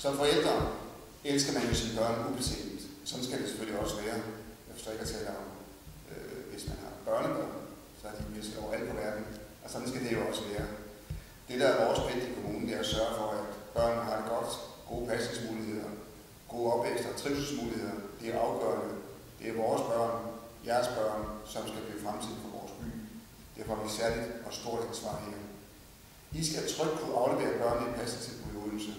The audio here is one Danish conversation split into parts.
Som forældre elsker man jo sine børn ubetinget. Sådan skal det selvfølgelig også være. Jeg forstår ikke at tale om, hvis man har børnebørn, så er de mistet overalt på verden. Og sådan skal det jo også være. Det, der er vores pligt i kommunen, det er at sørge for, at børnene har det godt, gode pasningsmuligheder, gode opvækst og trivselsmuligheder. Det er afgørende. Det er vores børn, jeres børn, som skal blive fremtiden for vores by. Derfor har vi særligt og stort ansvar her. I skal trygt kunne aflevere børnene i pasningstilbud i Odense.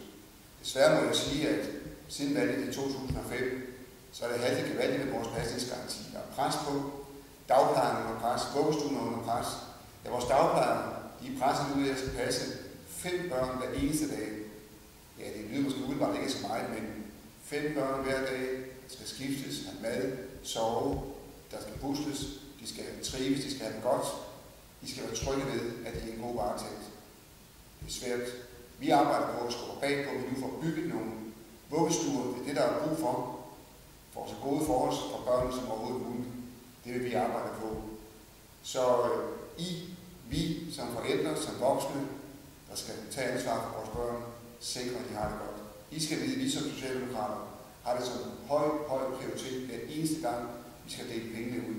Desværre må jeg sige, at siden valget i 2005, så er det halvt gevaldigt med vores pasningsgaranti. Der er pres på, dagplejerne under pres, vuggestuen under pres. Ja, vores dagplejere, de er presset ud af at skal passe 5 børn hver eneste dag. Ja, det lyder måske umiddelbart ikke så meget, men 5 børn hver dag, skal skiftes, have mad, sove, der skal busles, de skal trives, de skal have det godt. De skal være trygge ved, at de er en god varetægt. Det er svært. Vi arbejder på at skubbe bag på, at vi nu får bygget nogle vuggestuer. Det er det, der er brug for så gode forhold for børnene som overhovedet muligt. Det vil vi arbejde på. Så vi som forældre, som voksne, der skal tage ansvar for vores børn, sikre, at de har det godt. I skal vide, at vi som socialdemokrater har det som høj prioritet hver eneste gang, vi skal dele pengene ud.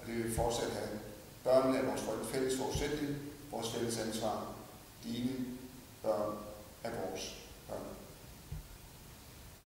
Og det vil vi fortsat have. Børnene er vores fælles forudsætning, vores fælles ansvar. Dine børn er vores børn.